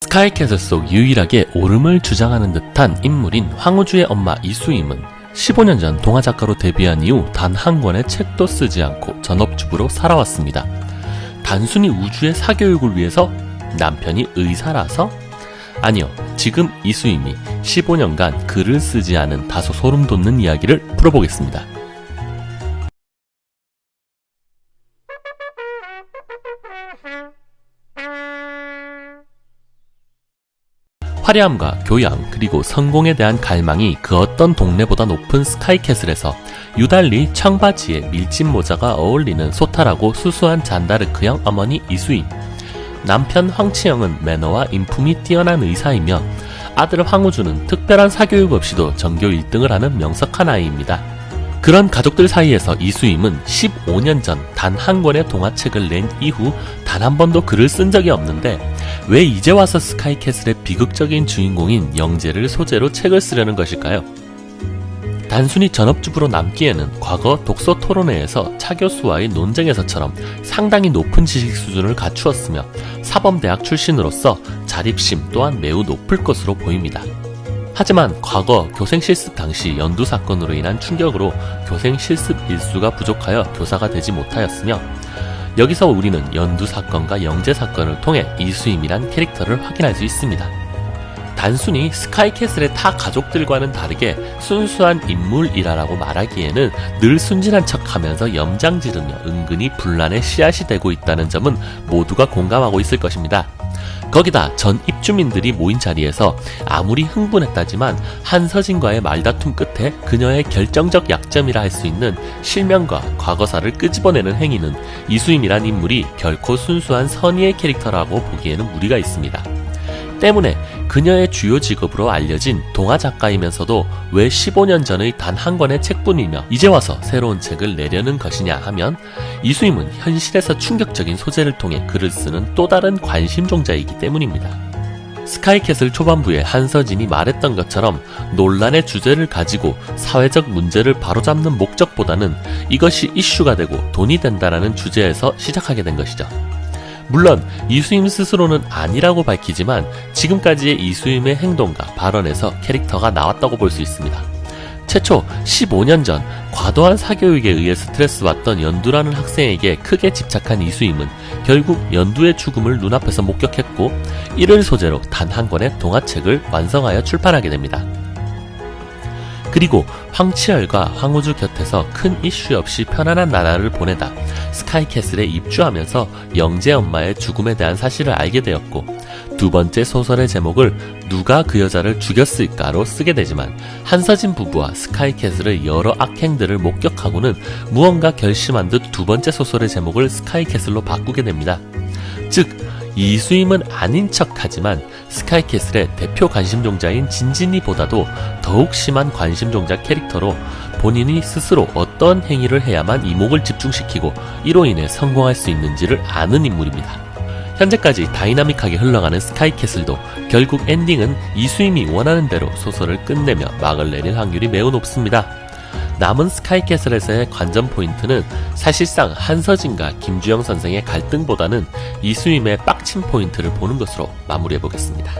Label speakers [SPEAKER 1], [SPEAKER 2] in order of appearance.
[SPEAKER 1] 스카이캐슬 속 유일하게 옳음을 주장하는 듯한 인물인 황우주의 엄마 이수임은 15년 전 동화작가로 데뷔한 이후 단 한 권의 책도 쓰지 않고 전업주부로 살아왔습니다. 단순히 우주의 사교육을 위해서? 남편이 의사라서? 아니요, 지금 이수임이 15년간 글을 쓰지 않은 다소 소름 돋는 이야기를 풀어보겠습니다. 화려함과 교양 그리고 성공에 대한 갈망이 그 어떤 동네보다 높은 스카이캐슬에서 유달리 청바지에 밀짚 모자가 어울리는 소탈하고 수수한 잔다르크형 어머니 이수임, 남편 황치영은 매너와 인품이 뛰어난 의사이며 아들 황우주는 특별한 사교육 없이도 전교 1등을 하는 명석한 아이입니다. 그런 가족들 사이에서 이수임은 15년 전 단 한 권의 동화책을 낸 이후 단 한 번도 글을 쓴 적이 없는데 왜 이제 와서 스카이캐슬의 비극적인 주인공인 영재를 소재로 책을 쓰려는 것일까요? 단순히 전업주부로 남기에는 과거 독서 토론회에서 차 교수와의 논쟁에서처럼 상당히 높은 지식 수준을 갖추었으며 사범대학 출신으로서 자립심 또한 매우 높을 것으로 보입니다. 하지만 과거 교생 실습 당시 연두 사건으로 인한 충격으로 교생 실습 일수가 부족하여 교사가 되지 못하였으며 여기서 우리는 연두 사건과 영재 사건을 통해 이수임이란 캐릭터를 확인할 수 있습니다. 단순히 스카이캐슬의 타 가족들과는 다르게 순수한 인물이라고 말하기에는 늘 순진한 척하면서 염장 지르며 은근히 분란의 씨앗이 되고 있다는 점은 모두가 공감하고 있을 것입니다. 거기다 전 입주민들이 모인 자리에서 아무리 흥분했다지만 한서진과의 말다툼 끝에 그녀의 결정적 약점이라 할 수 있는 실명과 과거사를 끄집어내는 행위는 이수임이란 인물이 결코 순수한 선의의 캐릭터라고 보기에는 무리가 있습니다. 때문에 그녀의 주요 직업으로 알려진 동화작가이면서도 왜 15년 전의 단 한 권의 책뿐이며 이제 와서 새로운 책을 내려는 것이냐 하면 이수임은 현실에서 충격적인 소재를 통해 글을 쓰는 또 다른 관심종자이기 때문입니다. 스카이캐슬 초반부에 한서진이 말했던 것처럼 논란의 주제를 가지고 사회적 문제를 바로잡는 목적보다는 이것이 이슈가 되고 돈이 된다라는 주제에서 시작하게 된 것이죠. 물론 이수임 스스로는 아니라고 밝히지만 지금까지의 이수임의 행동과 발언에서 캐릭터가 나왔다고 볼 수 있습니다. 최초 15년 전 과도한 사교육에 의해 스트레스 받던 연두라는 학생에게 크게 집착한 이수임은 결국 연두의 죽음을 눈앞에서 목격했고 이를 소재로 단 한 권의 동화책을 완성하여 출판하게 됩니다. 그리고 황치열과 황우주 곁에서 큰 이슈 없이 편안한 나날을 보내다 스카이캐슬에 입주하면서 영재 엄마의 죽음에 대한 사실을 알게 되었고 두 번째 소설의 제목을 누가 그 여자를 죽였을까로 쓰게 되지만 한서진 부부와 스카이캐슬의 여러 악행들을 목격하고는 무언가 결심한 듯 두 번째 소설의 제목을 스카이캐슬로 바꾸게 됩니다. 즉 이수임은 아닌 척하지만 스카이캐슬의 대표 관심종자인 진진이보다도 더욱 심한 관심종자 캐릭터로 본인이 스스로 어떤 행위를 해야만 이목을 집중시키고 이로 인해 성공할 수 있는지를 아는 인물입니다. 현재까지 다이나믹하게 흘러가는 스카이캐슬도 결국 엔딩은 이수임이 원하는 대로 소설을 끝내며 막을 내릴 확률이 매우 높습니다. 남은 스카이캐슬에서의 관전 포인트는 사실상 한서진과 김주영 선생의 갈등보다는 이수임의 빡친 포인트를 보는 것으로 마무리해보겠습니다.